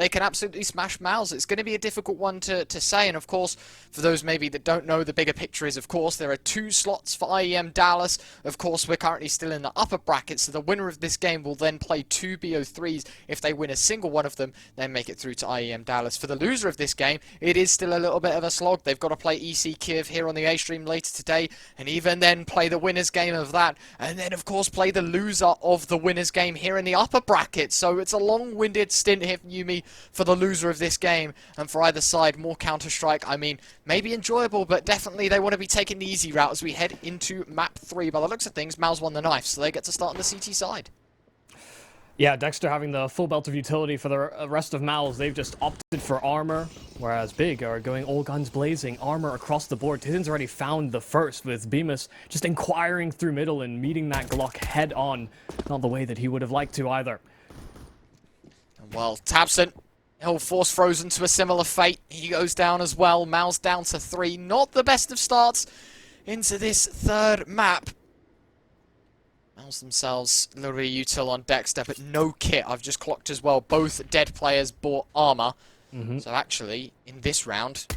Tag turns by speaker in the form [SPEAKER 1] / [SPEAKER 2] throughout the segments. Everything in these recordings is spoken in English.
[SPEAKER 1] they can absolutely smash MOUZ. It's going to be a difficult one to say, and of course, for those maybe that don't know, the bigger picture is, of course, there are 2 slots for IEM Dallas. Of course, we're currently still in the upper bracket, so the winner of this game will then play 2 BO3s. If they win a single one of them, then make it through to IEM Dallas. For the loser of this game, it is still a little bit of a slog. They've got to play EC Kiev here on the A stream later today, and even then play the winner's game of that, and then of course play the loser of the winner's game here in the upper bracket. So it's a long-winded stint here from Yumi for the loser of this game, and for either side, more Counter-Strike. I mean, maybe enjoyable, but definitely they want to be taking the easy route as we head into map 3. By the looks of things, MOUZ won the knife, so they get to start on the CT side.
[SPEAKER 2] Yeah, Dexter having the full belt of utility for the rest of MOUZ. They've just opted for armor, whereas Big are going all guns blazing, armor across the board. Titan's already found the first, with Bemis just inquiring through middle and meeting that Glock head on. Not the way that he would have liked to either.
[SPEAKER 1] Well, Tabson, he'll force Frozen to a similar fate. He goes down as well. MOUZ down to 3. Not the best of starts into this third map. MOUZ themselves, a little bit of util on Dexter, but no kit. I've just clocked as well. Both dead players bought armor. So actually, in this round,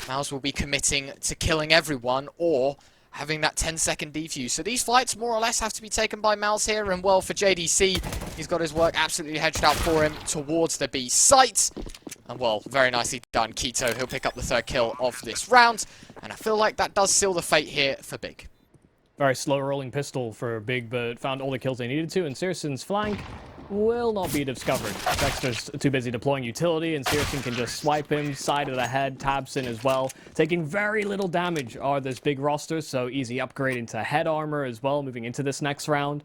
[SPEAKER 1] MOUZ will be committing to killing everyone or having that 10-second defuse. So these fights more or less have to be taken by MOUZ here, and well, for JDC, he's got his work absolutely hedged out for him towards the B site. And well, very nicely done, Keto. He'll pick up the 3rd kill of this round, and I feel like that does seal the fate here for Big.
[SPEAKER 2] Very slow rolling pistol for Big, but found all the kills they needed to, and Searson's flank will not be discovered. Dexter's too busy deploying utility, and Searson can just swipe him, side of the head, Tabson as well. Taking very little damage are this Big roster, so easy upgrade into head armor as well, moving into this next round.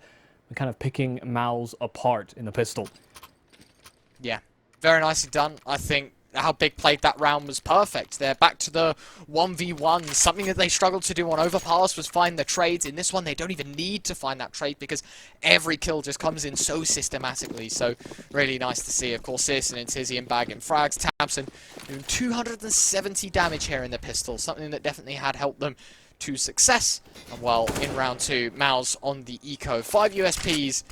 [SPEAKER 2] We're kind of picking MOUZ apart in the pistol.
[SPEAKER 1] Yeah, very nicely done. I think how Big played that round was perfect. They're back to the 1v1. Something that they struggled to do on Overpass was find the trades. In this one, they don't even need to find that trade because every kill just comes in so systematically. So, really nice to see. Of course, Searson and Tizzy and Bag and Frags. Tabson doing 270 damage here in the pistol. Something that definitely had helped them to success. And well, in round 2, MOUZ on the eco. 5 USPs.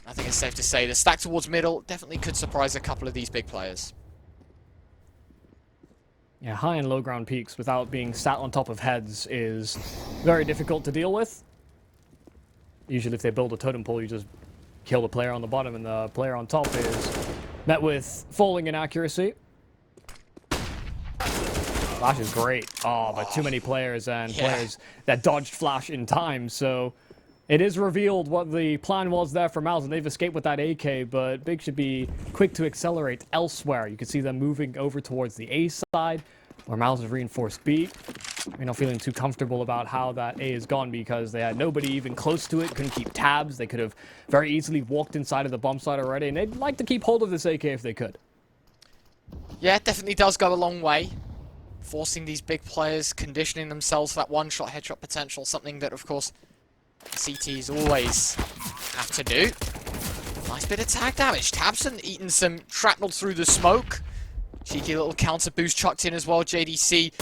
[SPEAKER 1] I think it's safe to say the stack towards middle definitely could surprise a couple of these big players.
[SPEAKER 2] Yeah, high and low ground peaks without being sat on top of heads is very difficult to deal with. Usually if they build a totem pole, you just kill the player on the bottom, and the player on top is met with falling inaccuracy. Flash is great. Oh, but too many players and players that dodged Flash in time, so it is revealed what the plan was there for MOUZ, and they've escaped with that AK, but Big should be quick to accelerate elsewhere. You can see them moving over towards the A side, where MOUZ has reinforced B. You're not feeling too comfortable about how that A is gone because they had nobody even close to it, couldn't keep tabs. They could have very easily walked inside of the bomb site already, and they'd like to keep hold of this AK if they could.
[SPEAKER 1] Yeah, it definitely does go a long way. Forcing these big players, conditioning themselves for that one-shot headshot potential, something that, of course, CTs always have to do. Nice bit of tag damage. Tabson eating some shrapnel through the smoke. Cheeky little counter boost chucked in as well. JDC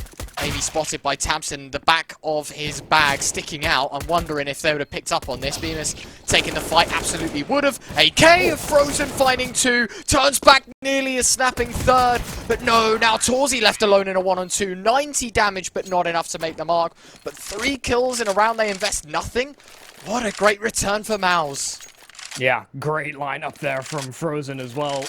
[SPEAKER 1] maybe spotted by Tabson. The back of his bag sticking out. I'm wondering if they would have picked up on this. Bemis taking the fight. Absolutely would have. AK of Frozen finding 2. Turns back nearly a snapping 3rd. But no, now Torzi left alone in a 1-on-2. 90 damage, but not enough to make the mark. But 3 kills in a round they invest nothing. What a great return for MOUZ.
[SPEAKER 2] Yeah, great lineup there from Frozen as well.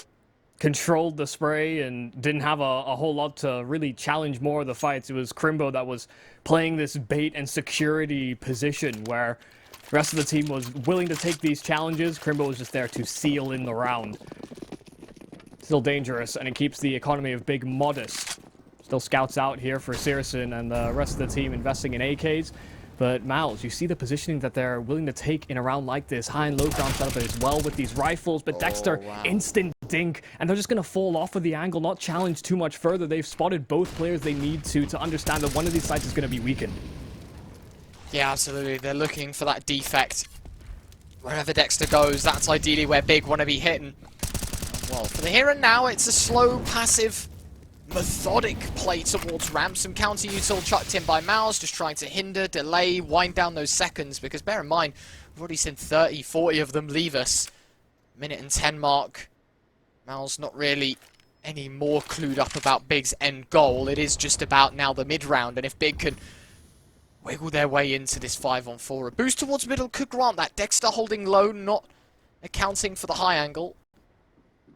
[SPEAKER 2] Controlled the spray and didn't have a whole lot to really challenge more of the fights. It was Crimbo that was playing this bait and security position where the rest of the team was willing to take these challenges. Crimbo was just there to seal in the round. Still dangerous, and it keeps the economy of Big modest. Still scouts out here for Searson and the rest of the team investing in AKs. But MOUZ, you see the positioning that they're willing to take in a round like this. High and low ground setup as well with these rifles. But Dexter, instant dink. And they're just going to fall off of the angle, not challenge too much further. They've spotted both players they need to understand that one of these sites is going to be weakened.
[SPEAKER 1] Yeah, absolutely. They're looking for that defect. Wherever Dexter goes, that's ideally where Big want to be hitting. Well, for the here and now, it's a slow, passive, methodic play towards ramp. Some counter util chucked in by MOUZ, just trying to hinder, delay, wind down those seconds, because bear in mind, we've already seen 30, 40 of them leave us. Minute and 10 mark. MOUZ not really any more clued up about Big's end goal. It is just about now the mid-round, and if Big can wiggle their way into this 5-on-4, a boost towards middle could grant that. Dexter holding low, not accounting for the high angle.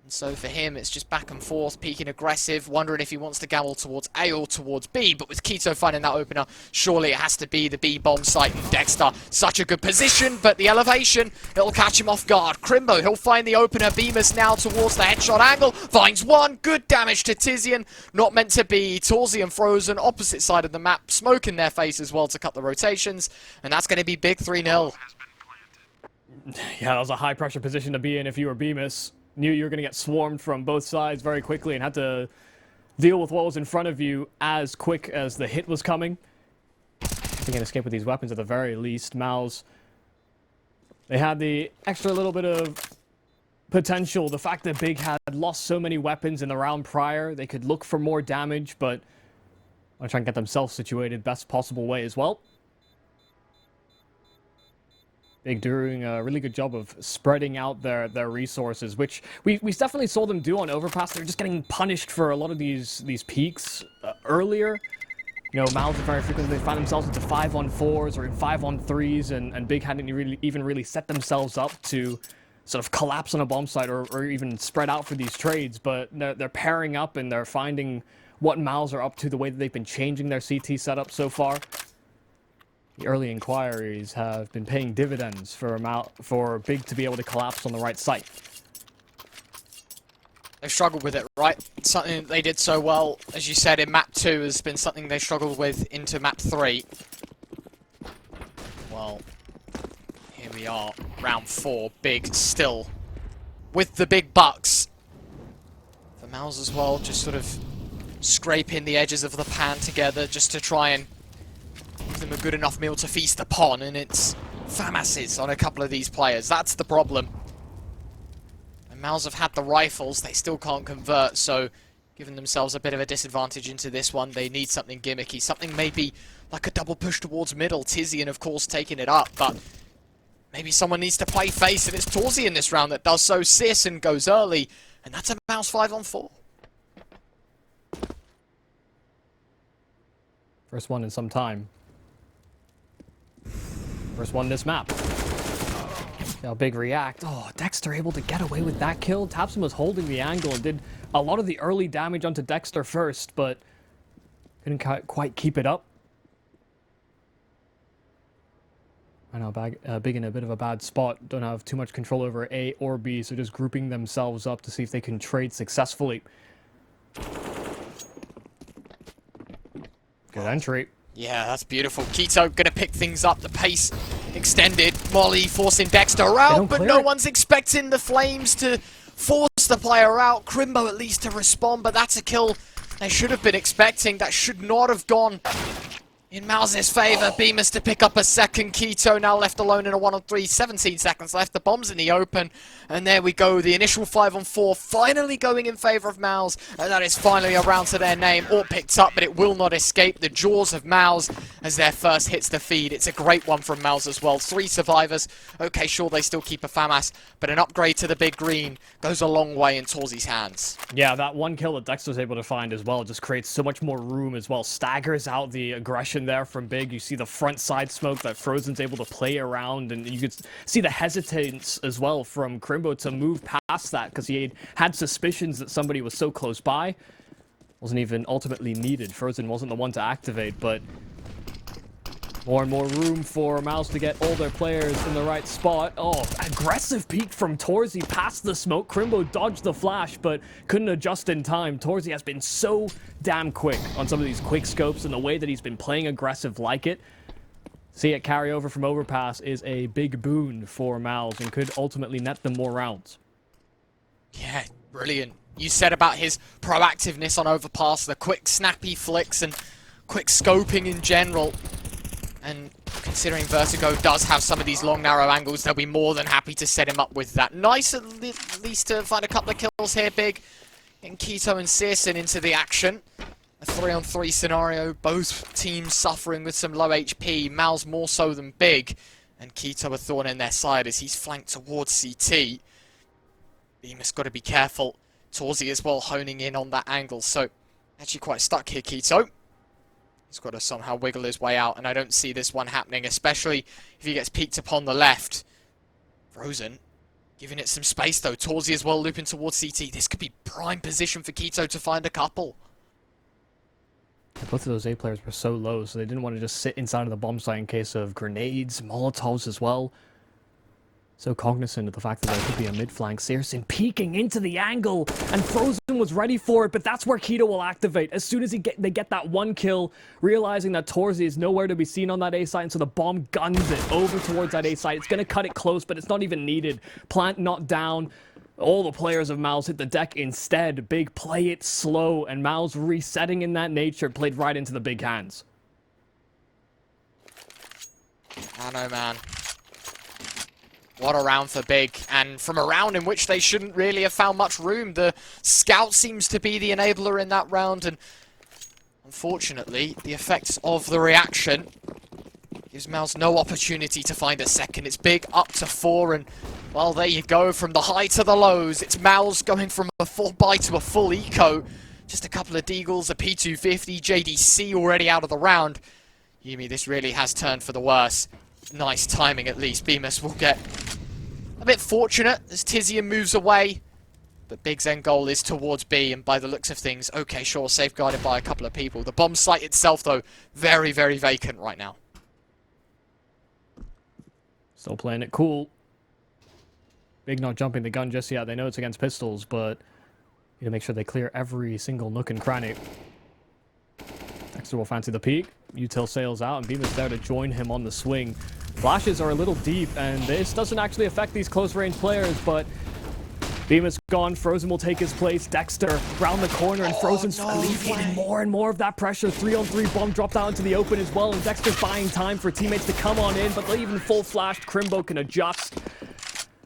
[SPEAKER 1] And so for him, it's just back and forth, peeking aggressive, wondering if he wants to gamble towards A or towards B. But with Keto finding that opener, surely it has to be the B bomb site. And Dexter, such a good position, but the elevation, it'll catch him off guard. Crimbo, he'll find the opener. Bemis now towards the headshot angle, finds one. Good damage to Tizian. Not meant to be. Torzi and Frozen, opposite side of the map, smoke in their face as well to cut the rotations. And that's going to be big 3-0.
[SPEAKER 2] Yeah, that was a high-pressure position to be in if you were Bemis. Knew you were going to get swarmed from both sides very quickly and had to deal with what was in front of you as quick as the hit was coming. They can escape with these weapons at the very least. MOUZ, they had the extra little bit of potential. The fact that Big had lost so many weapons in the round prior, they could look for more damage, but want to try and get themselves situated best possible way as well. Big doing a really good job of spreading out their resources, which we definitely saw them do on Overpass. They're just getting punished for a lot of these peaks earlier. You know, MOUZ very frequently find themselves into 5-on-4s or in 5-on-3s, and Big hadn't even really set themselves up to sort of collapse on a bomb site or even spread out for these trades. But they're pairing up and they're finding what MOUZ are up to, the way that they've been changing their CT setup so far. The early inquiries have been paying dividends for Big to be able to collapse on the right site.
[SPEAKER 1] They've struggled with it, right? Something that they did so well, as you said, in map 2 has been something they struggled with into map 3. Well, here we are, round 4, Big still with the big bucks. For MOUZ as well, just sort of scraping the edges of the pan together just to try and give them a good enough meal to feast upon, and it's FAMASes on a couple of these players. That's the problem. And MOUZ have had the rifles, they still can't convert, so giving themselves a bit of a disadvantage into this one. They need something gimmicky, something maybe like a double push towards middle. Tizian, of course, taking it up, but maybe someone needs to play face, and it's Torzi in this round that does so. Searson goes early, and that's a MOUZ 5-on-4.
[SPEAKER 2] First one in some time. First one this map. See how Big react. Oh, Dexter able to get away with that kill. Tapson was holding the angle and did a lot of the early damage onto Dexter first, but couldn't quite keep it up. I know, Big in a bit of a bad spot. Don't have too much control over A or B, so just grouping themselves up to see if they can trade successfully. Good entry.
[SPEAKER 1] Yeah, that's beautiful. Keto gonna pick things up. The pace extended. Molly forcing Dexter out, but no one's expecting the Flames to force the player out. Crimbo at least to respond, but that's a kill they should have been expecting. That should not have gone in MOUZ's favor. Bemis to pick up a second. Keto now left alone in a 1-on-3. 17 seconds left. The bomb's in the open. And there we go. The initial 5-on-4 finally going in favor of MOUZ. And that is finally a round to their name. All picked up, but it will not escape the jaws of MOUZ as their first hits the feed. It's a great one from MOUZ as well. 3 survivors. Okay, sure, they still keep a FAMAS, but an upgrade to the big green goes a long way in Torzi's hands.
[SPEAKER 2] Yeah, that one kill that Dexter was able to find as well just creates so much more room as well. Staggers out the aggression there from Big. You see the front side smoke that Frozen's able to play around, and you could see the hesitance as well from Crimbo to move past that because he had suspicions that somebody was so close by. Wasn't even ultimately needed. Frozen wasn't the one to activate, but more and more room for MOUZ to get all their players in the right spot. Oh, aggressive peek from Torzi past the smoke. Crimbo dodged the flash, but couldn't adjust in time. Torzi has been so damn quick on some of these quick scopes, and the way that he's been playing aggressive like it. See it carry over from Overpass is a big boon for MOUZ and could ultimately net them more rounds.
[SPEAKER 1] Yeah, brilliant. You said about his proactiveness on Overpass, the quick snappy flicks and quick scoping in general. And considering Vertigo does have some of these long, narrow angles, they'll be more than happy to set him up with that. Nice at least to find a couple of kills here, Big. Getting Keto and Searson into the action. A 3-on-3 scenario, both teams suffering with some low HP. MOUZ more so than Big. And Keto a thorn in their side as he's flanked towards CT. Bemis got to be careful Torzy as well honing in on that angle. So, actually quite stuck here, Keto. He's got to somehow wiggle his way out, and I don't see this one happening, especially if he gets peeked upon the left. Frozen giving it some space, though. Torzy as well looping towards CT. This could be prime position for Keto to find a couple.
[SPEAKER 2] Both of those A players were so low, so they didn't want to just sit inside of the bomb site in case of grenades, Molotovs as well. So cognizant of the fact that there could be a mid-flank. Searson peeking into the angle, and Frozen was ready for it, but that's where Keto will activate. As soon as they get that one kill, realizing that Torzy is nowhere to be seen on that A site, and so the bomb guns it over towards that A site. It's going to cut it close, but it's not even needed. Plant not down. All the players of MOUZ hit the deck instead. Big play it slow, and MOUZ resetting in that nature played right into the big hands.
[SPEAKER 1] I know, man. What a round for Big, and from a round in which they shouldn't really have found much room. The Scout seems to be the enabler in that round, and unfortunately, the effects of the reaction gives MOUZ no opportunity to find a second. It's Big up to 4, and well, there you go, from the high to the lows. It's MOUZ going from a full buy to a full eco. Just a couple of deagles, a P250, JDC already out of the round. Yumi, this really has turned for the worse. Nice timing, at least. Bemis will get a bit fortunate as Tizian moves away. But Big's end goal is towards B, and by the looks of things, okay, sure, safeguarded by a couple of people. The bomb site itself, though, very, very vacant right now.
[SPEAKER 2] Still playing it cool. Big not jumping the gun just yet. They know it's against pistols, but need to make sure they clear every single nook and cranny. Dexter will fancy the peek. Util sails out, and Bemis there to join him on the swing. Flashes are a little deep, and this doesn't actually affect these close-range players, but Bemis gone. Frozen will take his place. Dexter round the corner, and Frozen's alleviating more and more of that pressure. 3-on-3 bomb dropped out into the open as well, and Dexter's buying time for teammates to come on in, but even full-flashed, Crimbo can adjust.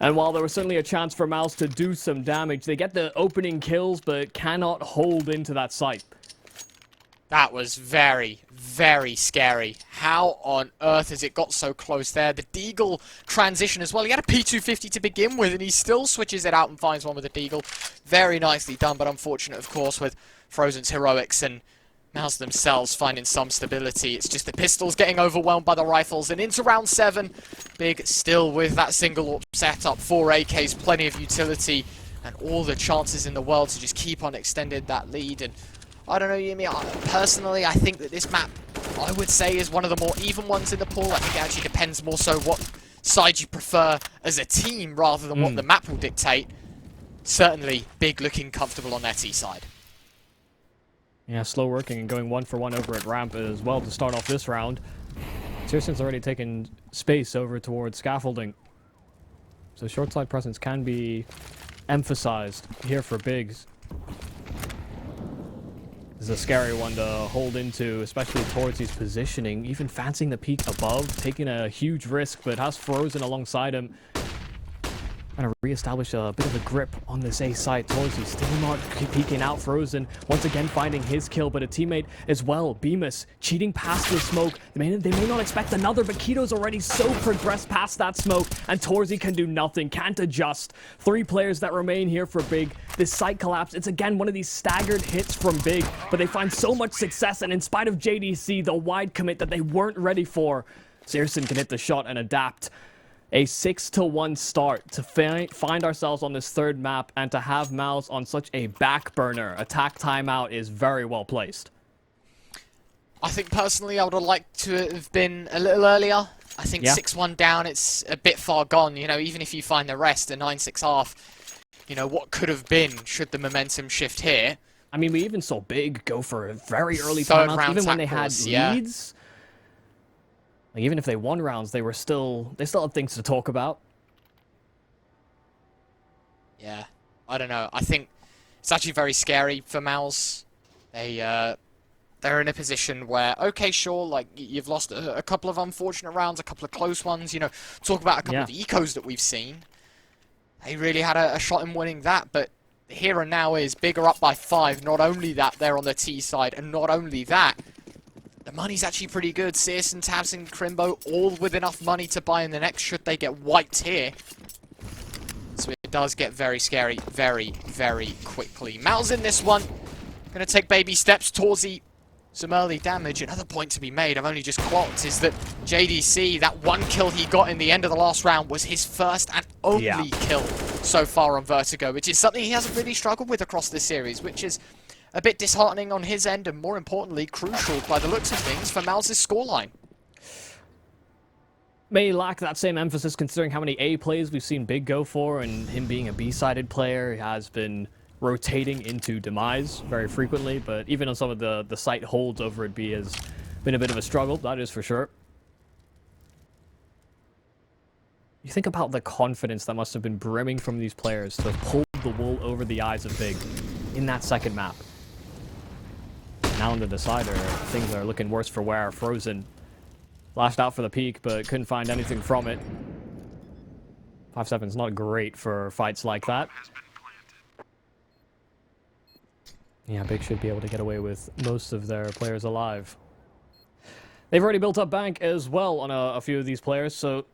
[SPEAKER 2] And while there was certainly a chance for MOUZ to do some damage, they get the opening kills, but cannot hold into that site.
[SPEAKER 1] That was very, very scary. How on earth has it got so close there? The Deagle transition as well. He had a P250 to begin with, and he still switches it out and finds one with a Deagle. Very nicely done, but unfortunate, of course, with Frozen's heroics and MOUZ themselves finding some stability. It's just the pistols getting overwhelmed by the rifles, and into round 7. Big still with that single AWP setup. 4 AKs, plenty of utility, and all the chances in the world to just keep on extending that lead. And I don't know, Yumi, personally, I think that this map, I would say, is one of the more even ones in the pool. I think it actually depends more so what side you prefer as a team rather than what the map will dictate. Certainly, Big looking comfortable on their T side.
[SPEAKER 2] Yeah, slow working and going 1-for-1 over at ramp as well to start off this round. Searson's already taken space over towards scaffolding. So short side presence can be emphasized here for Bigs. This is a scary one to hold into, especially towards his positioning. Even fancying the peak above, taking a huge risk, but has Frozen alongside him. Trying to re-establish a bit of a grip on this A site. Torzy still not peeking out. Frozen once again finding his kill, but a teammate as well. Bemis cheating past the smoke. They may not expect another, but Keto's already so progressed past that smoke, and Torzy can do nothing, can't adjust. 3 players that remain here for Big. This site collapse, it's again one of these staggered hits from Big, but they find so much success, and in spite of JDC, the wide commit that they weren't ready for, Searson can hit the shot and adapt. A 6-1 start to find ourselves on this third map, and to have MOUZ on such a back burner. Attack timeout is very well placed.
[SPEAKER 1] I think personally I would have liked to have been a little earlier. I think 6-1 down, it's a bit far gone. You know, even if you find the rest, a 9-6 half, you know, what could have been should the momentum shift here.
[SPEAKER 2] I mean, we even saw Big go for a very early timeout, even when they had leads. Like, even if they won rounds, they still had things to talk about.
[SPEAKER 1] Yeah, I don't know. I think it's actually very scary for MOUZ. They're in a position where, okay, sure, like, you've lost a couple of unfortunate rounds, a couple of close ones, you know, talk about a couple of ecos that we've seen. They really had a shot in winning that, but the here and now is Big are up by 5. Not only that, they're on the T side, and not only that, the money's actually pretty good. Searson, Tabs, and Crimbo all with enough money to buy in the next should they get wiped here. Switch it does get very scary very, very quickly. MOUZ in this one. Going to take baby steps towards some early damage. Another point to be made, I've only just clocked, is that JDC, that one kill he got in the end of the last round was his first and only kill so far on Vertigo, which is something he hasn't really struggled with across this series, which is a bit disheartening on his end and more importantly crucial by the looks of things for MOUZ's scoreline.
[SPEAKER 2] May lack that same emphasis considering how many A plays we've seen Big go for, and him being a B-sided player has been rotating into demise very frequently, but even on some of the site holds over at B has been a bit of a struggle, that is for sure. You think about the confidence that must have been brimming from these players to have pulled the wool over the eyes of Big in that second map. Now in the decider, things are looking worse for wear. Frozen lashed out for the peak, but couldn't find anything from it. 5-7's not great for fights like that. Yeah, Big should be able to get away with most of their players alive. They've already built up bank as well on a few of these players, so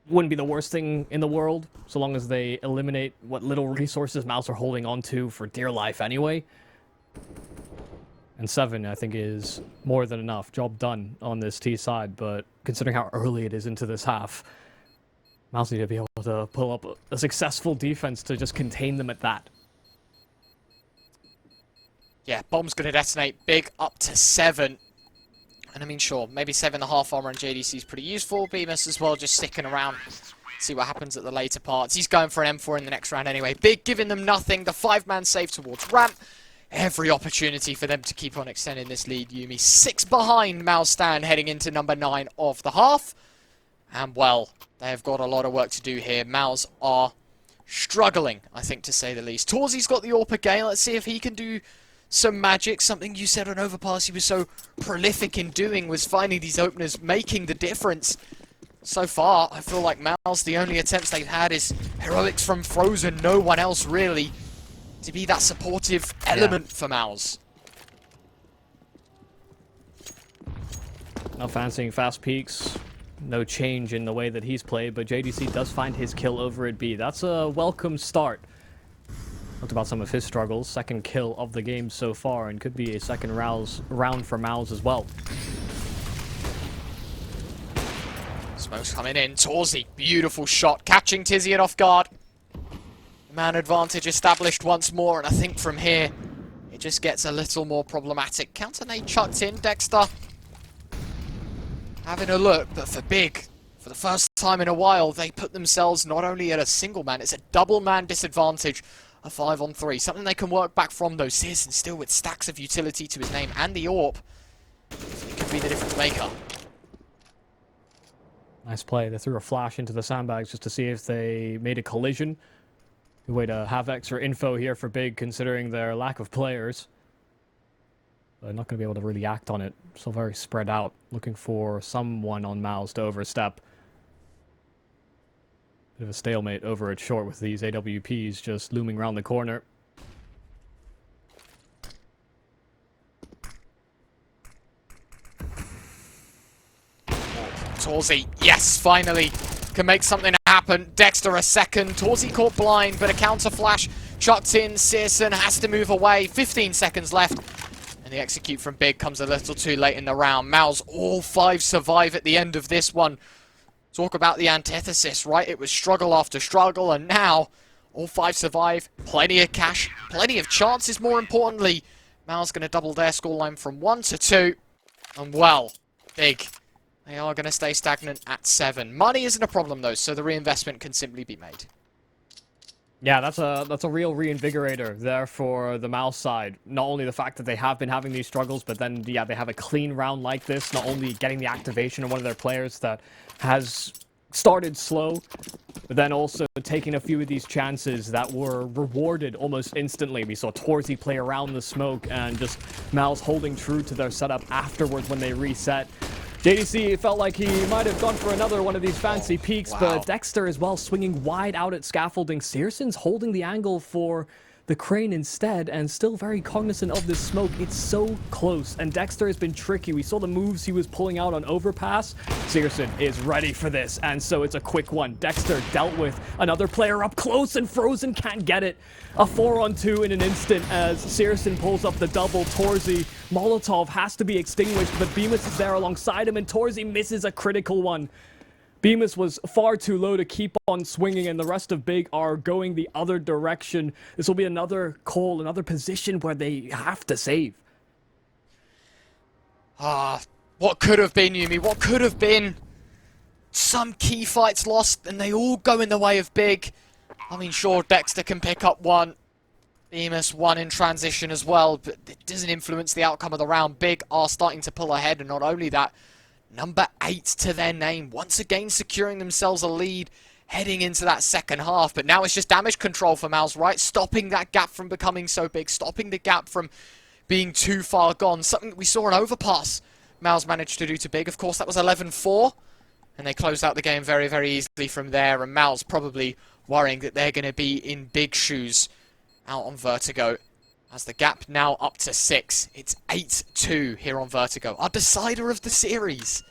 [SPEAKER 2] wouldn't be the worst thing in the world, so long as they eliminate what little resources MOUZ are holding on to for dear life anyway. And 7, I think, is more than enough. Job done on this T side, but considering how early it is into this half, MOUZ need to be able to pull up a successful defense to just contain them at that.
[SPEAKER 1] Yeah, bomb's going to detonate. Big up to 7. And I mean, sure, maybe 7.5 armor on JDC is pretty useful. Bemis as well, just sticking around. See what happens at the later parts. He's going for an M4 in the next round anyway. Big giving them nothing. The 5-man save towards ramp. Every opportunity for them to keep on extending this lead. Yuumi 6 behind MOUZ stand heading into number 9 of the half. And well, they have got a lot of work to do here. MOUZ are struggling, I think, to say the least. Torzi's got the AWP again. Let's see if he can do some magic. Something you said on Overpass he was so prolific in doing was finding these openers, making the difference. So far, I feel like MOUZ, the only attempts they've had is heroics from Frozen. No one else really to be that supportive element for MOUZ.
[SPEAKER 2] Not fancying fast peaks. No change in the way that he's played, but JDC does find his kill over at B. That's a welcome start. Talked about some of his struggles. Second kill of the game so far, and could be a second round for MOUZ as well.
[SPEAKER 1] Smoke's coming in. Torzi, beautiful shot, catching Tizian off guard. Man advantage established once more, and I think from here, it just gets a little more problematic. Counter nade chucked in. Dexter having a look, but for Big, for the first time in a while, they put themselves not only at a single man, it's a double man disadvantage. A 5-on-3, something they can work back from though. Searson still with stacks of utility to his name and the AWP. So it could be the difference maker.
[SPEAKER 2] Nice play. They threw a flash into the sandbags just to see if they made a collision. Good way to have extra info here for Big, considering their lack of players. They're not going to be able to really act on it. Still very spread out, looking for someone on MOUZ to overstep. Bit of a stalemate over at short with these AWPs just looming around the corner.
[SPEAKER 1] Torzi, yes, finally can make something happen. Dexter a second. Torzi caught blind, but a counter flash chucked in. Searson has to move away. 15 seconds left. And the execute from Big comes a little too late in the round. MOUZ, all 5 survive at the end of this one. Talk about the antithesis, right? It was struggle after struggle, and now all 5 survive. Plenty of cash, plenty of chances, more importantly. MOUZ going to double their scoreline from 1 to 2. And well, Big, they are going to stay stagnant at 7. Money isn't a problem, though, so the reinvestment can simply be made.
[SPEAKER 2] Yeah, that's a real reinvigorator there for the MOUZ side. Not only the fact that they have been having these struggles, but then, yeah, they have a clean round like this. Not only getting the activation of one of their players that has started slow, but then also taking a few of these chances that were rewarded almost instantly. We saw Torzi play around the smoke and just MOUZ holding true to their setup afterwards when they reset. JDC felt like he might have gone for another one of these fancy peaks, but Dexter as well swinging wide out at scaffolding. Searson's holding the angle for the crane instead, and still very cognizant of this smoke. It's so close, and Dexter has been tricky. We saw the moves he was pulling out on overpass. Searson is ready for this, and so it's a quick one. Dexter dealt with another player up close, and Frozen can't get it. A 4-on-2 in an instant as Searson pulls up the double. Torzy, Molotov has to be extinguished, but Bemis is there alongside him, and Torzy misses a critical one. Bemis was far too low to keep on swinging, and the rest of Big are going the other direction. This will be another call, another position where they have to save.
[SPEAKER 1] What could have been, Yumi? What could have been? Some key fights lost, and they all go in the way of Big. I mean, sure, Dexter can pick up one. Bemis one in transition as well, but it doesn't influence the outcome of the round. Big are starting to pull ahead, and not only that, number 8 to their name, once again securing themselves a lead heading into that second half. But now it's just damage control for MOUZ, right? Stopping that gap from becoming so big, stopping the gap from being too far gone. Something that we saw an overpass MOUZ managed to do to Big. Of course, that was 11-4, and they closed out the game very, very easily from there. And MOUZ probably worrying that they're going to be in big shoes out on Vertigo. As the gap now up to 6. It's 8-2 here on Vertigo. Our decider of the series.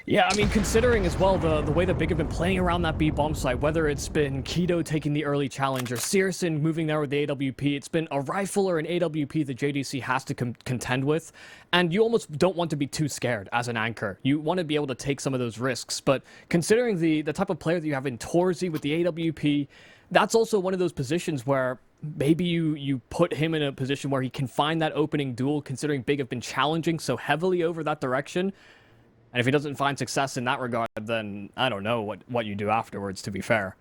[SPEAKER 2] Yeah, I mean, considering as well the way that Big have been playing around that B bomb site, whether it's been Keto taking the early challenge or Searson moving there with the AWP, it's been a rifle or an AWP that JDC has to contend with. And you almost don't want to be too scared as an anchor. You want to be able to take some of those risks. But considering the type of player that you have in Torzy with the AWP, that's also one of those positions where maybe you put him in a position where he can find that opening duel, considering Big have been challenging so heavily over that direction. And if he doesn't find success in that regard, then I don't know what you do afterwards, to be fair.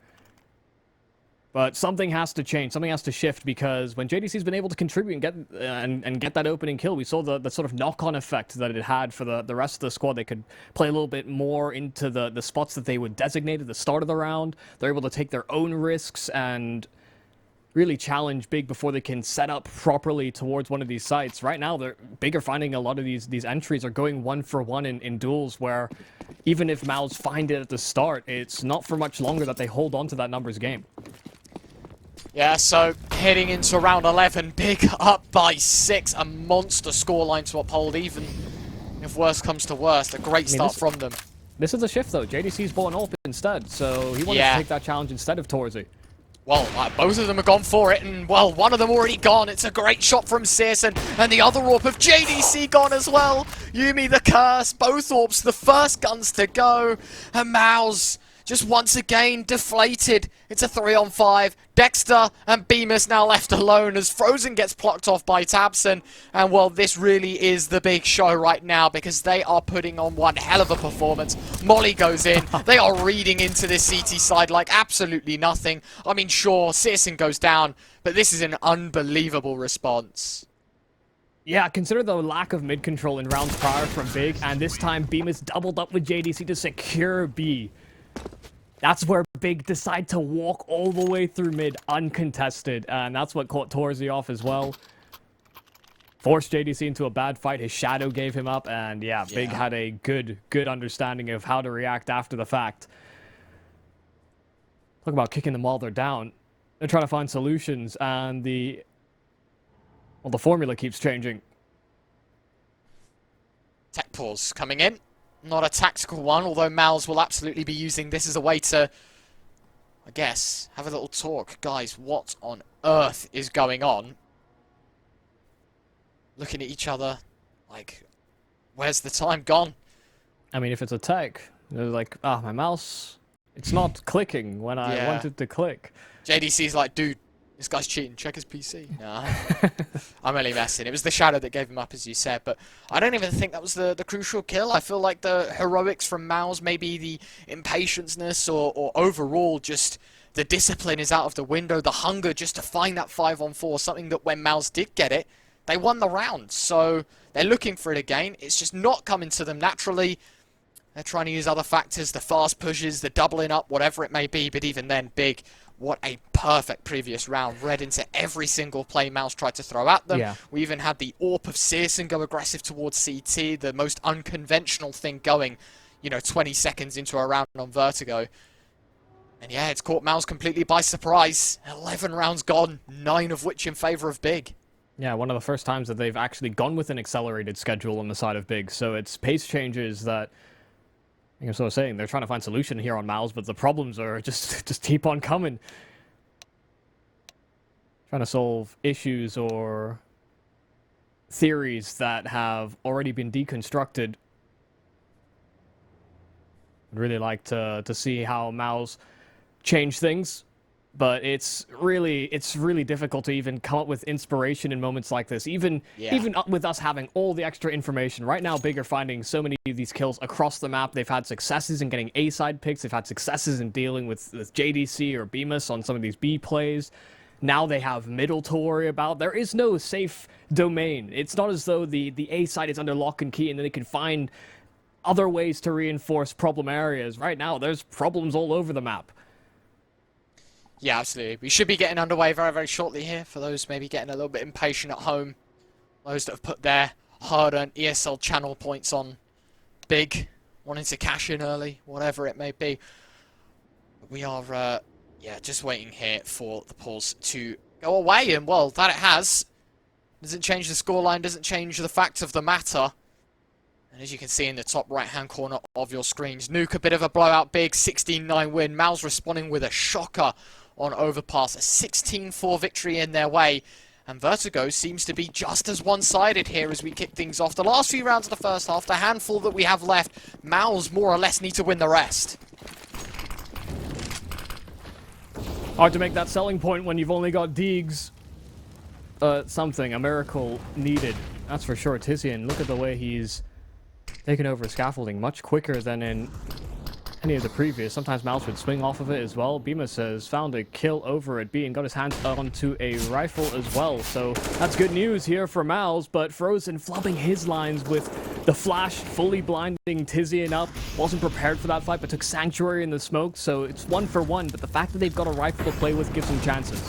[SPEAKER 2] But something has to change, something has to shift, because when JDC's been able to contribute and get and get that opening kill, we saw the sort of knock-on effect that it had for the rest of the squad. They could play a little bit more into the spots that they would designate at the start of the round. They're able to take their own risks and really challenge Big before they can set up properly towards one of these sites. Right now, Big are finding a lot of these entries are going 1-for-1 in duels where even if MOUZ find it at the start, it's not for much longer that they hold on to that numbers game.
[SPEAKER 1] Yeah, so heading into round 11, Big up by 6. A monster scoreline to uphold, even if worst comes to worst. A great start from them.
[SPEAKER 2] This is a shift, though. JDC's bought an AWP instead, so he wanted to take that challenge instead of Torzy.
[SPEAKER 1] Well, both of them have gone for it, and, well, one of them already gone. It's a great shot from Searson, and the other AWP of JDC gone as well. Yumi the curse, both AWPs, the first guns to go, and MOUZ just once again deflated. It's a 3-on-5. Dexter and Bemis now left alone as Frozen gets plucked off by Tabson. And, well, this really is the big show right now because they are putting on one hell of a performance. Molly goes in. They are reading into this CT side like absolutely nothing. I mean, sure, Searson goes down, but this is an unbelievable response.
[SPEAKER 2] Yeah, consider the lack of mid control in rounds prior from Big, and this time Bemis doubled up with JDC to secure B. That's where Big decide to walk all the way through mid uncontested, and that's what caught Torzy off as well. Forced JDC into a bad fight. His shadow gave him up, and yeah, Big had a good understanding of how to react after the fact. Talk about kicking them while they're down. They're trying to find solutions, and the formula keeps changing.
[SPEAKER 1] Tech pause coming in. Not a tactical one, although MOUZ will absolutely be using this as a way to, I guess, have a little talk. Guys, what on earth is going on? Looking at each other like, where's the time gone?
[SPEAKER 2] I mean, if it's a tech, they're like, my mouse, it's not clicking when I want it to click.
[SPEAKER 1] JDC's like, dude, this guy's cheating. Check his PC. Nah, I'm only messing. It was the shadow that gave him up, as you said. But I don't even think that was the crucial kill. I feel like the heroics from MOUZ, maybe the impatience or overall just the discipline is out of the window. The hunger just to find that 5-on-4, something that when MOUZ did get it, they won the round. So they're looking for it again. It's just not coming to them naturally. They're trying to use other factors, the fast pushes, the doubling up, whatever it may be. But even then, Big, what a perfect previous round. Read into every single play MOUZ tried to throw at them. Yeah. We even had the AWP of Searson go aggressive towards CT, the most unconventional thing going, 20 seconds into a round on Vertigo. And yeah, it's caught MOUZ completely by surprise. 11 rounds gone, 9 of which in favor of Big.
[SPEAKER 2] Yeah, one of the first times that they've actually gone with an accelerated schedule on the side of Big. So it's pace changes that, I guess I was saying, they're trying to find solution here on MOUZ, but the problems are just keep on coming. Trying to solve issues or theories that have already been deconstructed. I'd really like to see how MOUZ change things, but it's really difficult to even come up with inspiration in moments like this. Even with us having all the extra information right now, Big are finding so many of these kills across the map. They've had successes in getting A side picks. They've had successes in dealing with JDC or Bemis on some of these B plays. Now they have middle to worry about. There is no safe domain. It's not as though the A side is under lock and key and then they can find other ways to reinforce problem areas. Right now, there's problems all over the map.
[SPEAKER 1] Yeah, absolutely. We should be getting underway very, very shortly here for those maybe getting a little bit impatient at home. Those that have put their hard-earned ESL channel points on Big, wanting to cash in early, whatever it may be. We are, yeah, just waiting here for the pause to go away, and well, that it has. Doesn't change the scoreline, doesn't change the fact of the matter. And as you can see in the top right-hand corner of your screens, Nuke a bit of a blowout, Big 16-9 win. MOUZ responding with a shocker on Overpass, a 16-4 victory in their way. And Vertigo seems to be just as one-sided here as we kick things off. The last few rounds of the first half, the handful that we have left, MOUZ more or less need to win the rest.
[SPEAKER 2] Hard to make that selling point when you've only got Deegs. Something, a miracle needed. That's for sure. Tizian, look at the way he's taken over scaffolding much quicker than in any of the previous. Sometimes MOUZ would swing off of it as well. Bemis has found a kill over at B and got his hands onto a rifle as well. So that's good news here for MOUZ, but Frozen flubbing his lines with the flash, fully blinding Tizian up. Wasn't prepared for that fight, but took Sanctuary in the smoke, so it's 1 for 1. But the fact that they've got a rifle to play with gives them chances.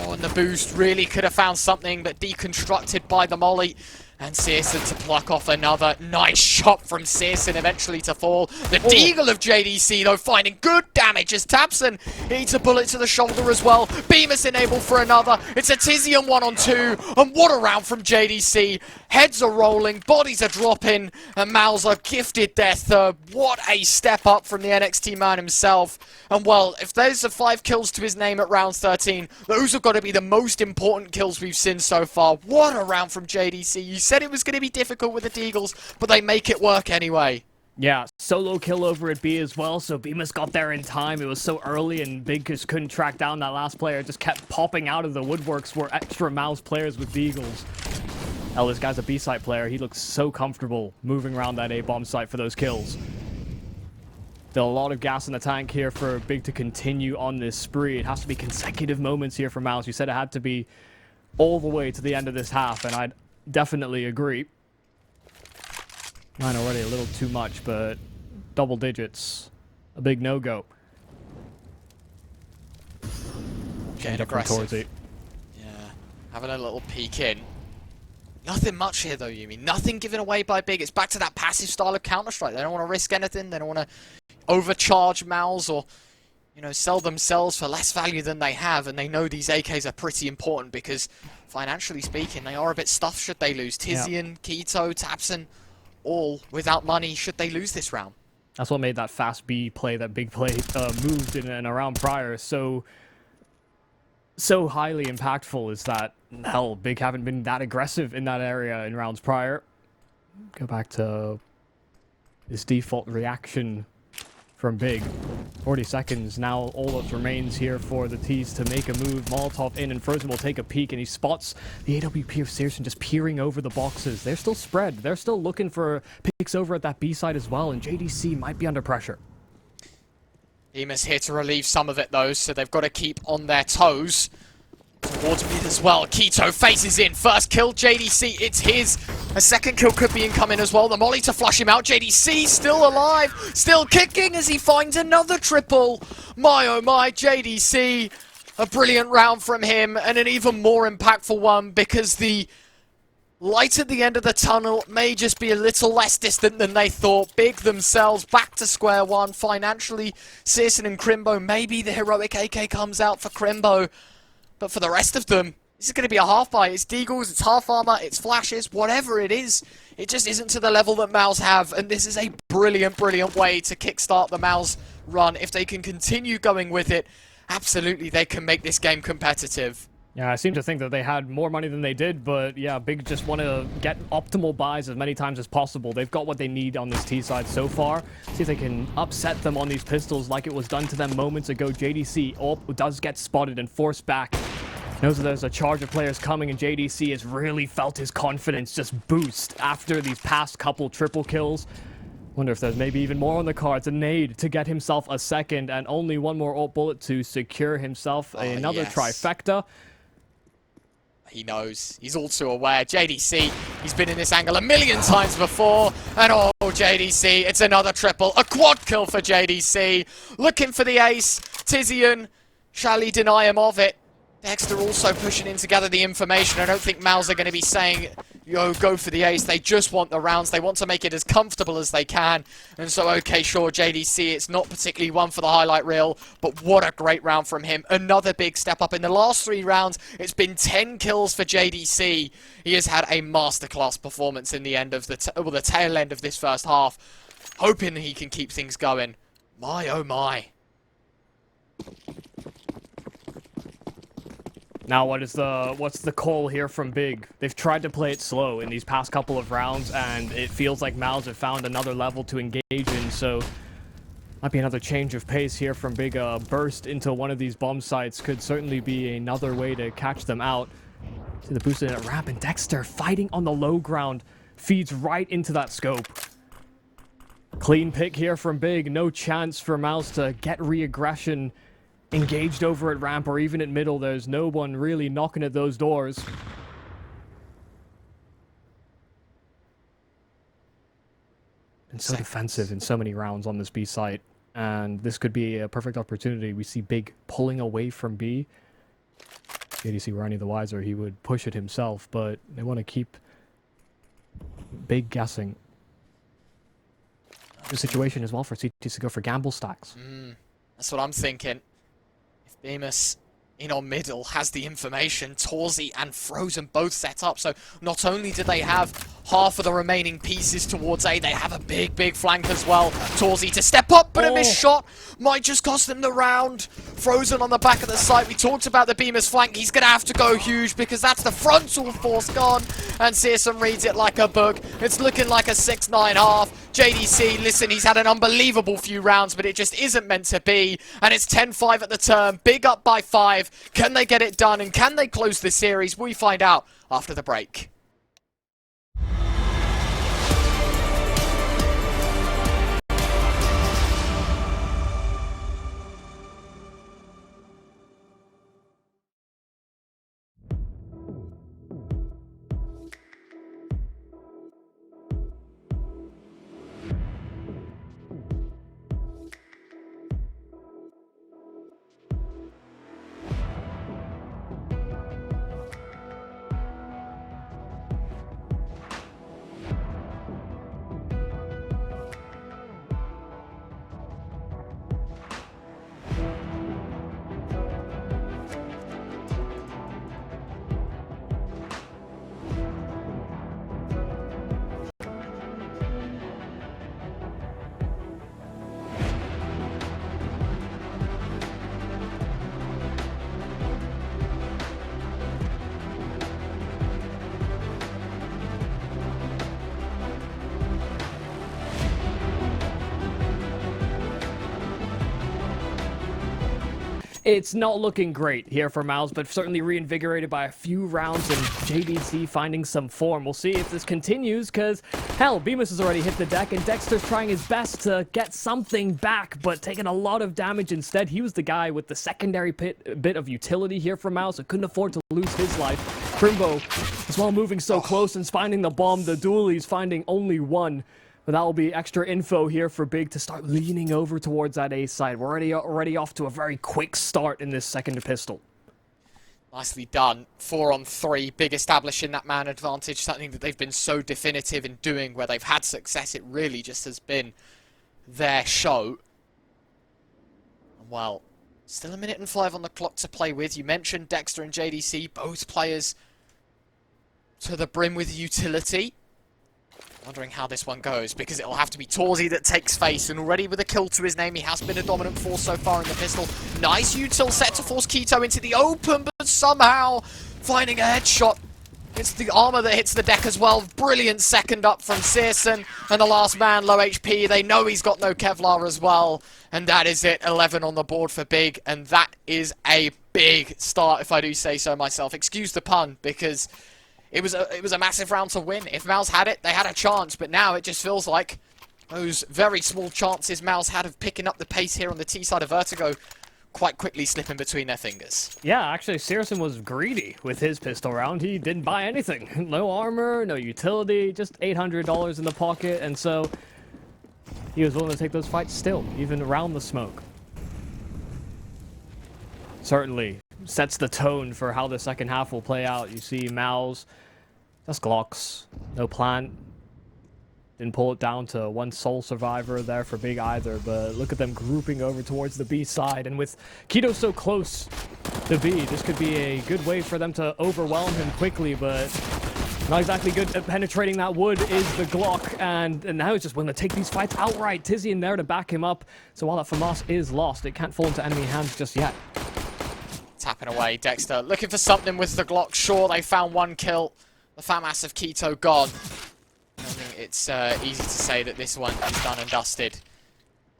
[SPEAKER 1] Oh, and the boost really could have found something, but deconstructed by the molly. And Searson to pluck off another nice shot from Searson eventually to fall. The Deagle of JDC, though, finding good damage as Tabson eats a bullet to the shoulder as well. Bemis enabled for another. It's a Tizian 1-on-2. And what a round from JDC. Heads are rolling, bodies are dropping, and MOUZ are gifted their third. What a step up from the NXT man himself. And well, if there's a 5 kills to his name at round 13, those have got to be the most important kills we've seen so far. What a round from JDC. You said it was going to be difficult with the Deagles, but they make it work anyway.
[SPEAKER 2] Yeah, solo kill over at B as well, so Bemis got there in time. It was so early, and Big just couldn't track down that last player. It just kept popping out of the woodworks for extra MOUZ players with Deagles. Hell, this guy's a B-site player. He looks so comfortable moving around that A-bomb site for those kills. Still a lot of gas in the tank here for Big to continue on this spree. It has to be consecutive moments here for MOUZ. You said it had to be all the way to the end of this half, and I'd definitely agree. 9 already a little too much, but double digits, a big no-go.
[SPEAKER 1] Getting aggressive. Yeah, having a little peek in. Nothing much here though, Yumi. Nothing given away by Big. It's back to that passive style of Counter-Strike. They don't want to risk anything. They don't want to overcharge MOUZ or, you know, sell themselves for less value than they have. And they know these AKs are pretty important because, financially speaking, they are a bit stuffed should they lose. Tizian, Keto, Tabson, all without money should they lose this round.
[SPEAKER 2] That's what made that fast B play, that Big play, moved in a round prior so highly impactful. Is that, hell, Big haven't been that aggressive in that area in rounds prior. Go back to this default reaction from Big. 40 seconds now, all that remains here for the T's to make a move. Molotov in, and Frozen will take a peek, and he spots the AWP of Searson just peering over the boxes. They're still spread. They're still looking for picks over at that B side as well, and JDC might be under pressure.
[SPEAKER 1] Bemis here to relieve some of it though, so they've got to keep on their toes. Towards mid as well. Keto faces in. First kill, JDC. It's his. A second kill could be incoming as well. The molly to flush him out. JDC still alive. Still kicking as he finds another triple. My oh my, JDC. A brilliant round from him and an even more impactful one because the light at the end of the tunnel may just be a little less distant than they thought. Big themselves back to square one. Financially, Searson and Crimbo, maybe the heroic AK comes out for Crimbo. But for the rest of them, this is going to be a half buy. It's Deagles, it's half armor, it's flashes, whatever it is. It just isn't to the level that MOUZ have. And this is a brilliant, brilliant way to kickstart the MOUZ run. If they can continue going with it, absolutely they can make this game competitive.
[SPEAKER 2] Yeah, I seem to think that they had more money than they did, but yeah, Big just want to get optimal buys as many times as possible. They've got what they need on this T side so far. See if they can upset them on these pistols like it was done to them moments ago. JDC does get spotted and forced back. Knows that there's a charge of players coming, and JDC has really felt his confidence just boost after these past couple triple kills. Wonder if there's maybe even more on the cards. A nade to get himself a second, and only one more ult bullet to secure himself another trifecta.
[SPEAKER 1] He knows. He's also aware. JDC, he's been in this angle a million times before. And oh, JDC, it's another triple. A quad kill for JDC. Looking for the ace. Tizian, shall he deny him of it? Dexter also pushing in to gather the information. I don't think MOUZ are going to be saying, yo, go for the ace. They just want the rounds. They want to make it as comfortable as they can. And so, okay, sure, JDC, it's not particularly one for the highlight reel, but what a great round from him. Another big step up. In the last 3 rounds, it's been 10 kills for JDC. He has had a masterclass performance in the end of the tail end of this first half. Hoping he can keep things going. My, oh my.
[SPEAKER 2] Now, what's the call here from Big? They've tried to play it slow in these past couple of rounds, and it feels like MOUZ have found another level to engage in, so might be another change of pace here from Big. Burst into one of these bomb sites could certainly be another way to catch them out. See the boost in a ramp, and Dexter fighting on the low ground feeds right into that scope. Clean pick here from Big. No chance for MOUZ to get re-aggression engaged over at ramp or even at middle. There's no one really knocking at those doors. And so defensive in so many rounds on this B site. And this could be a perfect opportunity. We see Big pulling away from B. JDC were any the wiser, he would push it himself, but they want to keep Big guessing. Good situation as well for CTs to go for gamble stacks.
[SPEAKER 1] That's what I'm thinking. Bemis in on middle has the information. Torzi and Frozen both set up. So not only do they have half of the remaining pieces towards A, they have a big, big flank as well. Torzi to step up, but a missed shot might just cost them the round. Frozen on the back of the site. We talked about the Bemis flank. He's going to have to go huge because that's the frontal force gone. And Searson reads it like a book. It's looking like a 6-9 half. JDC, listen, he's had an unbelievable few rounds, but it just isn't meant to be. And it's 10-5 at the turn. Big up by 5. Can they get it done? And can they close the series? We find out after the break.
[SPEAKER 2] It's not looking great here for MOUZ, but certainly reinvigorated by a few rounds and JDC finding some form. We'll see if this continues, because, hell, Bemis has already hit the deck, and Dexter's trying his best to get something back, but taking a lot of damage instead. He was the guy with the secondary bit of utility here for MOUZ, so couldn't afford to lose his life. Crimbo, as well, moving so close and finding the bomb. The dualies finding only one. But that will be extra info here for Big to start leaning over towards that A side. We're already off to a very quick start in this second pistol.
[SPEAKER 1] Nicely done. 4-on-3, big establishing that man advantage, something that they've been so definitive in doing where they've had success. It really just has been their show. Well, still 1:05 on the clock to play with. You mentioned Dexter and JDC, both players to the brim with utility. Wondering how this one goes, because it'll have to be Torzy that takes face, and already with a kill to his name, he has been a dominant force so far in the pistol. Nice util set to force Keto into the open, but somehow finding a headshot. It's the armor that hits the deck as well. Brilliant second up from Searson, and the last man low HP. They know he's got no Kevlar as well, and that is it. 11 on the board for Big, and that is a big start, if I do say so myself. Excuse the pun, because it was a massive round to win. If MOUZ had it, they had a chance, but now it just feels like those very small chances MOUZ had of picking up the pace here on the T side of Vertigo quite quickly slipping between their fingers.
[SPEAKER 2] Yeah, actually, Searson was greedy with his pistol round. He didn't buy anything. No armor, no utility, just $800 in the pocket, and so he was willing to take those fights still, even around the smoke. Certainly sets the tone for how the second half will play out. You see MOUZ, just Glocks, no plant. Didn't pull it down to one sole survivor there for Big either, but look at them grouping over towards the B side, and with Keto so close to B, this could be a good way for them to overwhelm him quickly, but not exactly good at penetrating that wood is the Glock, and now he's just willing to take these fights outright. Tizzy in there to back him up, so while that FAMAS is lost, it can't fall into enemy hands just yet.
[SPEAKER 1] Tapping away, Dexter looking for something with the Glock. Sure, they found one kill. The FAMAS of Keto gone. I think it's easy to say that this one is done and dusted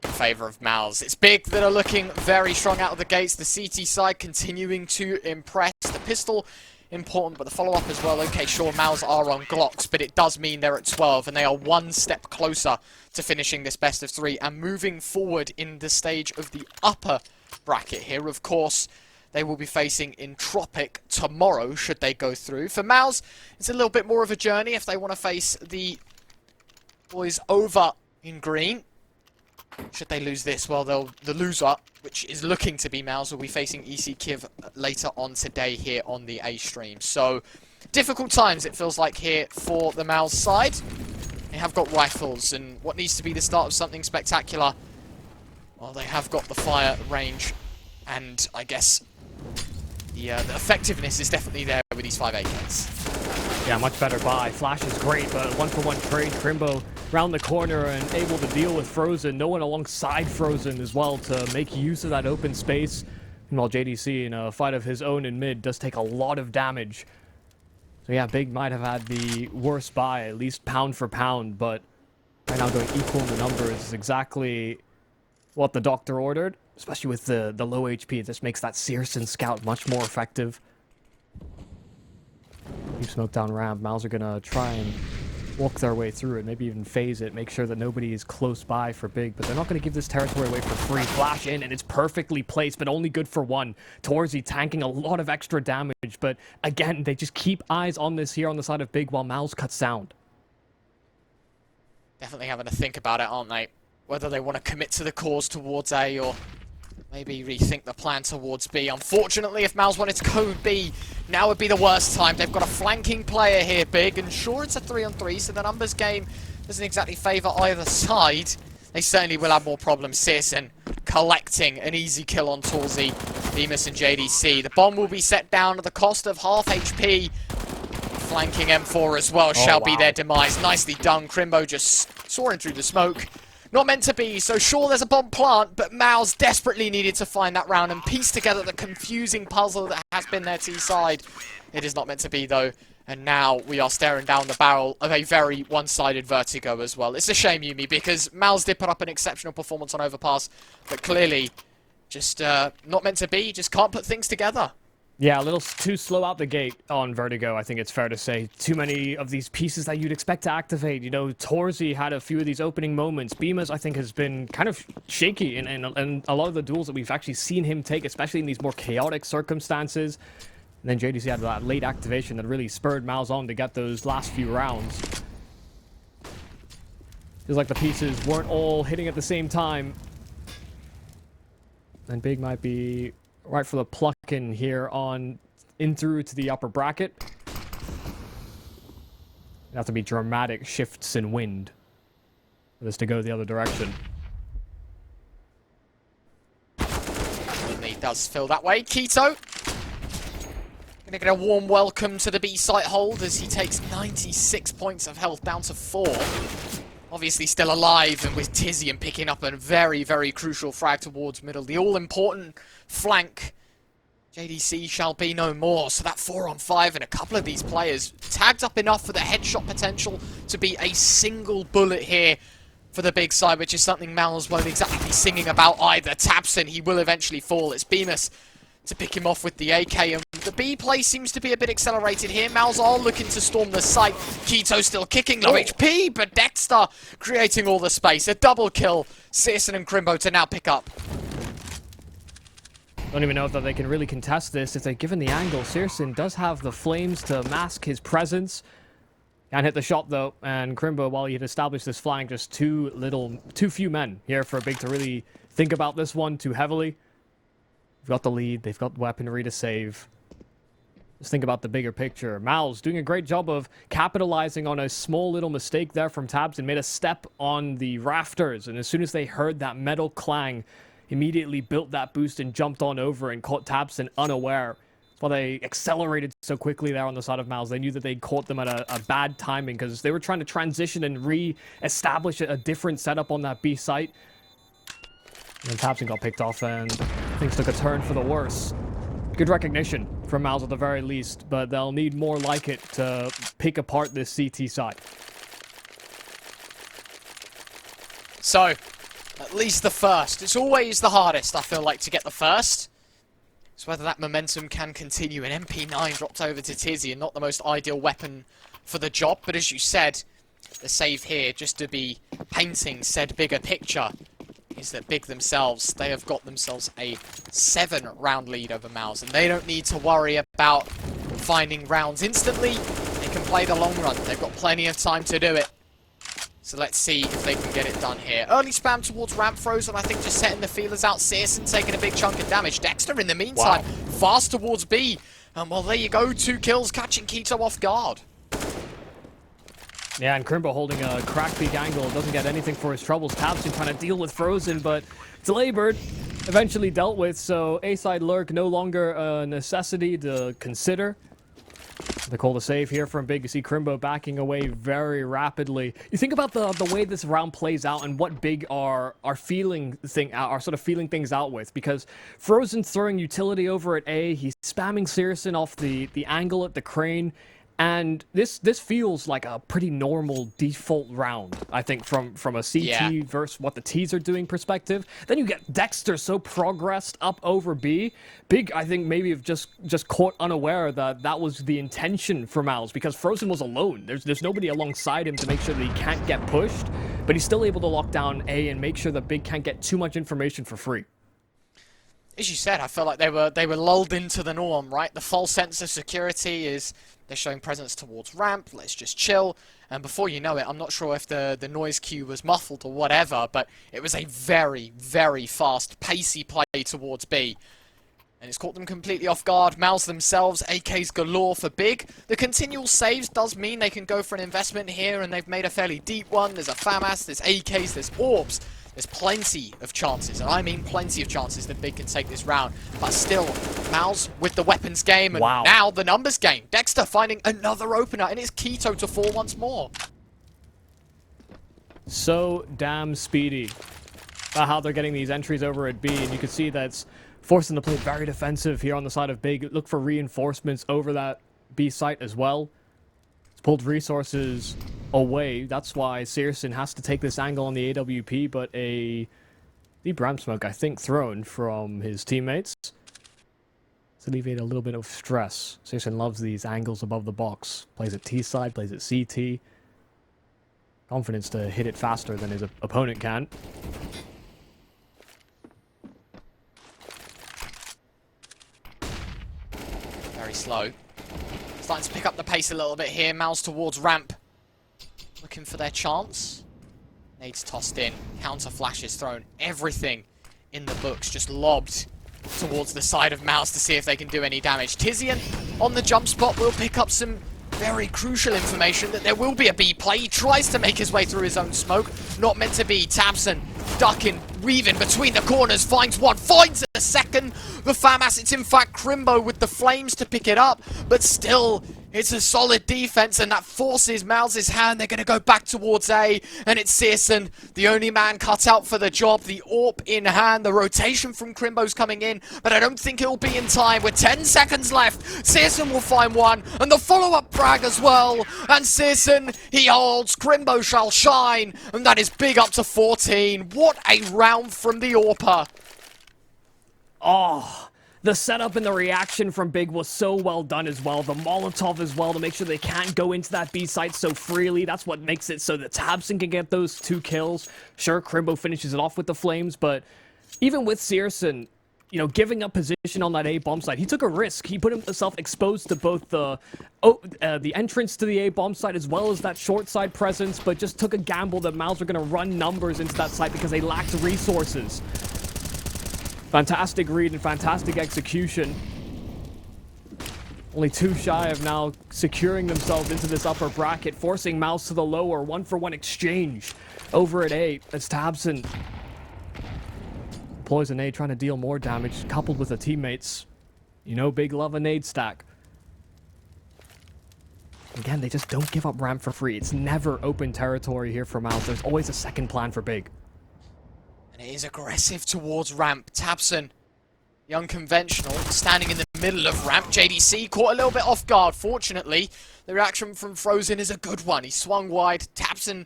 [SPEAKER 1] in favour of MOUZ. It's Big that are looking very strong out of the gates. The CT side continuing to impress. The pistol important, but the follow-up as well. Okay, sure, MOUZ are on Glocks, but it does mean they're at 12, and they are one step closer to finishing this best of 3 and moving forward in the stage of the upper bracket here. Of course, they will be facing Entropic tomorrow, should they go through. For MOUZ, it's a little bit more of a journey if they want to face the boys over in green. Should they lose this, well, the loser, which is looking to be MOUZ, will be facing EC Kiev later on today here on the A stream. So, difficult times it feels like here for the MOUZ side. They have got rifles, and what needs to be the start of something spectacular, well, they have got the fire range, and I guess the effectiveness is definitely there with these 5 agents.
[SPEAKER 2] Yeah, much better buy. Flash is great, but one-for-one trade. Crimbo round the corner and able to deal with Frozen. No one alongside Frozen as well to make use of that open space. Meanwhile, JDC in a fight of his own in mid does take a lot of damage. So yeah, Big might have had the worst buy, at least pound for pound, but right now going equal in the numbers is exactly what the doctor ordered. Especially with the low HP, it just makes that Searson scout much more effective. Keep smoke down ramp. MOUZ are gonna try and walk their way through it, maybe even phase it, make sure that nobody is close by for Big, but they're not gonna give this territory away for free. Flash in, and it's perfectly placed, but only good for one. Torzy tanking a lot of extra damage, but again, they just keep eyes on this here on the side of Big while MOUZ cuts sound.
[SPEAKER 1] Definitely having to think about it, aren't they? Whether they want to commit to the cause towards A or maybe rethink the plan towards B. Unfortunately, if MOUZ wanted to go B, now would be the worst time. They've got a flanking player here, Big, and sure, it's a 3-on-3, so the numbers game doesn't exactly favour either side. They certainly will have more problems. Searson collecting an easy kill on Torzy, Bemis and JDC. The bomb will be set down at the cost of half HP. Flanking M4 as well shall be their demise. Nicely done. Crimbo just soaring through the smoke. Not meant to be, so sure there's a bomb plant, but MOUZ desperately needed to find that round and piece together the confusing puzzle that has been their T side. It is not meant to be though, and now we are staring down the barrel of a very one-sided Vertigo as well. It's a shame, Yumi, because MOUZ did put up an exceptional performance on Overpass, but clearly just not meant to be, just can't put things together.
[SPEAKER 2] Yeah, a little too slow out the gate on Vertigo, I think it's fair to say. Too many of these pieces that you'd expect to activate. You know, Torzy had a few of these opening moments. Bemis, I think, has been kind of shaky in a lot of the duels that we've actually seen him take, especially in these more chaotic circumstances. And then JDC had that late activation that really spurred MOUZ on to get those last few rounds. Feels like the pieces weren't all hitting at the same time. And Big might be right for the pluck in here on in through to the upper bracket. It'd have to be dramatic shifts in wind for this to go the other direction.
[SPEAKER 1] He does feel that way. Keto gonna get a warm welcome to the B site hold as he takes 96 points of health down to 4. Obviously still alive, and with Tizian picking up a very, very crucial frag towards middle. The all-important flank. JDC shall be no more. So that 4-on-5 and a couple of these players tagged up enough for the headshot potential to be a single bullet here for the big side, which is something MOUZ won't exactly be singing about either. Tabson, he will eventually fall. It's Bemis to pick him off with the AK, and the B play seems to be a bit accelerated here. MOUZ are looking to storm the site. Keto still kicking, low HP, but Dexter creating all the space. A double kill. Searson and Crimbo to now pick up.
[SPEAKER 2] Don't even know if that they can really contest this if they're given the angle. Searson does have the flames to mask his presence. Can't hit the shot though, and Crimbo, while he had established this flank, just too few men here for Big to really think about this one too heavily. They've got the lead, they've got weaponry to save. Just think about the bigger picture. MOUZ doing a great job of capitalizing on a small little mistake there from Tabs and made a step on the rafters, and as soon as they heard that metal clang, immediately built that boost and jumped on over and caught Tabson unaware. That's why they accelerated so quickly there on the side of MOUZ. They knew that they caught them at a bad timing because they were trying to transition and re-establish a different setup on that B site. And then Tabson got picked off and things took a turn for the worse. Good recognition from MOUZ at the very least, but they'll need more like it to pick apart this CT side.
[SPEAKER 1] So, at least the first. It's always the hardest, I feel like, to get the first. It's whether that momentum can continue. An MP9 dropped over to Tizian, not the most ideal weapon for the job, but as you said, the save here, just to be painting said bigger picture, is that Big themselves, they have got themselves a 7-round lead over MOUZ, and they don't need to worry about finding rounds instantly. They can play the long run. They've got plenty of time to do it. So let's see if they can get it done here. Early spam towards ramp Frozen, I think just setting the feelers out. Searson taking a big chunk of damage. Dexter in the meantime, fast towards B. And well, there you go, 2 kills, catching Keto off guard.
[SPEAKER 2] Yeah, and Crimbo holding a crack peak angle, doesn't get anything for his troubles. Tabson trying to deal with Frozen, but Delabored eventually dealt with, so A-side lurk no longer a necessity to consider. The call to save here from Big. You see Crimbo backing away very rapidly. You think about the way this round plays out and what Big are feeling things out with, because Frozen's throwing utility over at A. He's spamming Searson off the angle at the crane. And this feels like a pretty normal default round, I think, from a CT versus what the Ts are doing perspective. Then you get Dexter so progressed up over B. Big, I think, maybe have just caught unaware that that was the intention for MOUZ, because Frozen was alone. There's nobody alongside him to make sure that he can't get pushed, but he's still able to lock down A and make sure that Big can't get too much information for free.
[SPEAKER 1] As you said, I felt like they were lulled into the norm, right? The false sense of security is they're showing presence towards ramp, let's just chill. And before you know it, I'm not sure if the noise cue was muffled or whatever, but it was a very, very fast, pacey play towards B. And it's caught them completely off guard. MOUZ themselves, AKs galore for Big. The continual saves does mean they can go for an investment here, and they've made a fairly deep one. There's a FAMAS, there's AKs, there's orbs. There's plenty of chances, and I mean plenty of chances that Big can take this round. But still, MOUZ with the weapons game, and now the numbers game. Dexter finding another opener, and it's Keto to fall once more.
[SPEAKER 2] So damn speedy. About how they're getting these entries over at B, and you can see that's forcing them to play very defensive here on the side of Big. Look for reinforcements over that B site as well. It's pulled resources away. That's why Searson has to take this angle on the AWP, but a deep ramp smoke, I think, thrown from his teammates to alleviate a little bit of stress. Searson loves these angles above the box. Plays at T side, plays at CT. Confidence to hit it faster than his opponent can.
[SPEAKER 1] Very slow. Starting to pick up the pace a little bit here. MOUZ towards ramp. Looking for their chance. Nades tossed in. Counter flashes thrown. Everything in the books just lobbed towards the side of MOUZ to see if they can do any damage. Tizian on the jump spot will pick up some very crucial information that there will be a B play. He tries to make his way through his own smoke. Not meant to be. Tabson ducking, weaving between the corners, finds one, finds a second. The FAMAS, it's in fact Crimbo with the flames to pick it up, but still, it's a solid defense, and that forces MOUZ's hand. They're going to go back towards A, and it's Searson, the only man cut out for the job. The AWP in hand. The rotation from Crimbo's coming in, but I don't think it'll be in time. With 10 seconds left, Searson will find one, and the follow-up frag as well. And Searson, he holds. Crimbo shall shine, and that is big up to 14. What a round from the AWPer.
[SPEAKER 2] Oh, the setup and the reaction from Big was so well done as well. The Molotov as well to make sure they can't go into that B site so freely. That's what makes it so that Tabson can get those 2 kills. Sure, Crimbo finishes it off with the flames, but even with Searson, you know, giving up position on that A bomb site, he took a risk. He put himself exposed to both the entrance to the A bomb site as well as that short side presence, but just took a gamble that MOUZ were going to run numbers into that site because they lacked resources. Fantastic read and fantastic execution. Only 2 shy of now securing themselves into this upper bracket, forcing MOUZ to the lower 1-for-1 exchange over at A as Tabson deploys an A, trying to deal more damage, coupled with the teammates. You know, Big love a nade stack. Again, they just don't give up ramp for free. It's never open territory here for MOUZ. There's always a second plan for Big.
[SPEAKER 1] And it is aggressive towards ramp. Tabson, the unconventional, standing in the middle of ramp. JDC caught a little bit off guard. Fortunately, the reaction from Frozen is a good one. He swung wide. Tabson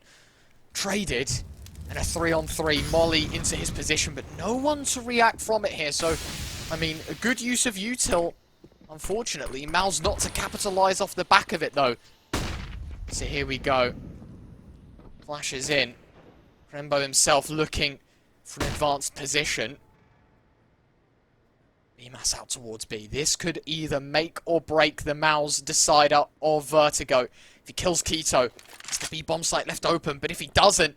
[SPEAKER 1] traded. And a 3-on-3 molly into his position. But no one to react from it here. So, I mean, a good use of util. Unfortunately, MOUZ not to capitalize off the back of it, though. So here we go. Flashes in. Crimbo himself looking for an advanced position. BMAS out towards B. This could either make or break the MOUZ decider of Vertigo. If he kills Keto, it's the B bomb site left open, but if he doesn't,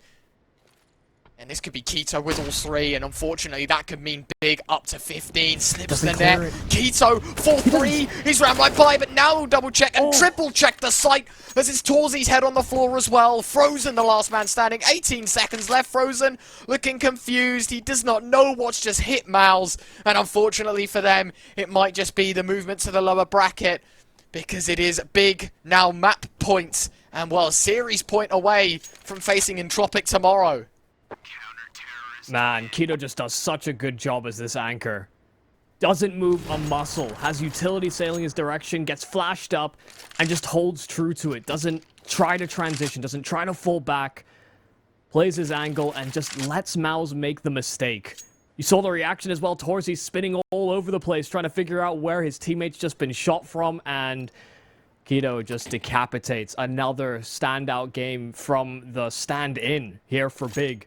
[SPEAKER 1] and this could be Keto with all 3, and unfortunately that could mean Big up to 15. Slips the net. Keto, 4-3. He's round right by, but now double check and triple check the site as it's Torzi's head on the floor as well. Frozen, the last man standing. 18 seconds left. Frozen looking confused. He does not know what's just hit MOUZ, and unfortunately for them, it might just be the movement to the lower bracket because it is Big now map points and, well, series point away from facing Entropic tomorrow.
[SPEAKER 2] Man, Keto just does such a good job as this anchor. Doesn't move a muscle, has utility sailing his direction, gets flashed up, and just holds true to it. Doesn't try to transition, doesn't try to fall back. Plays his angle and just lets MOUZ make the mistake. You saw the reaction as well. Torzi's spinning all over the place, trying to figure out where his teammate's just been shot from, and Keto just decapitates. Another standout game from the stand-in here for Big.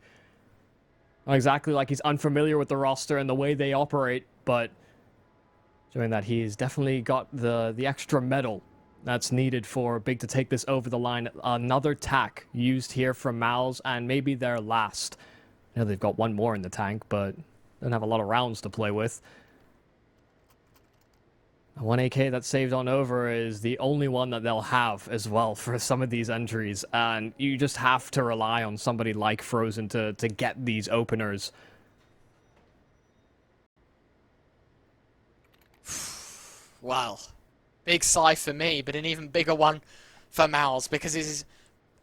[SPEAKER 2] Not exactly like he's unfamiliar with the roster and the way they operate, but showing that he's definitely got the extra metal that's needed for Big to take this over the line. Another tack used here from MOUZ, and maybe their last. I know they've got one more in the tank, but don't have a lot of rounds to play with. The 1 AK that's saved on over is the only one that they'll have as well for some of these entries, and you just have to rely on somebody like Frozen to get these openers.
[SPEAKER 1] Wow. Big sigh for me, but an even bigger one for MOUZ, because it is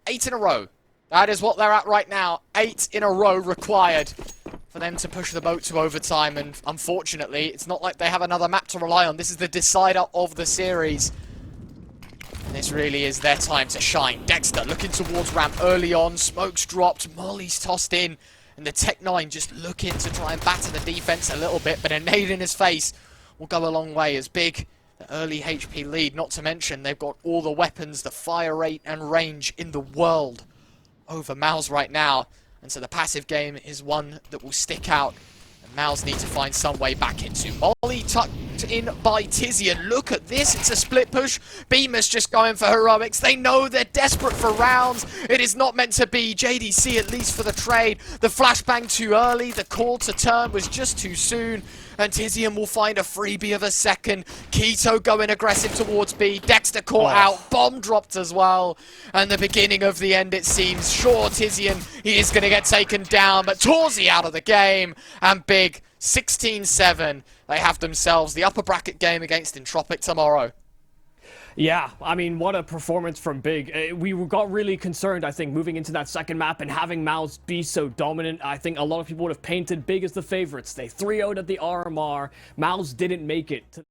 [SPEAKER 1] 8 in a row. That is what they're at right now. 8 in a row required for them to push the boat to overtime, and unfortunately, it's not like they have another map to rely on. This is the decider of the series. And this really is their time to shine. Dexter looking towards ramp early on. Smoke's dropped. Molly's tossed in. And the Tech-9 just looking to try and batter the defense a little bit, but a nade in his face will go a long way as Big, the early HP lead. Not to mention, they've got all the weapons, the fire rate and range in the world over MOUZ right now. And so the passive game is one that will stick out. And MOUZ need to find some way back into. Molly locked in by Tizian. Look at this, it's a split push. Beamer's just going for heroics. They know they're desperate for rounds. It is not meant to be. JDC at least for the trade. The flashbang too early. The call to turn was just too soon. And Tizian will find a freebie of a second. Keto going aggressive towards B. Dexter caught out. Bomb dropped as well. And the beginning of the end, it seems. Sure, Tizian, he is going to get taken down. But Torzi out of the game. And Big, 16-7. They have themselves the upper bracket game against Entropic tomorrow.
[SPEAKER 2] Yeah, I mean, what a performance from Big. We got really concerned, I think, moving into that second map and having MOUZ be so dominant. I think a lot of people would have painted Big as the favorites. They 3-0'd at the RMR. MOUZ didn't make it to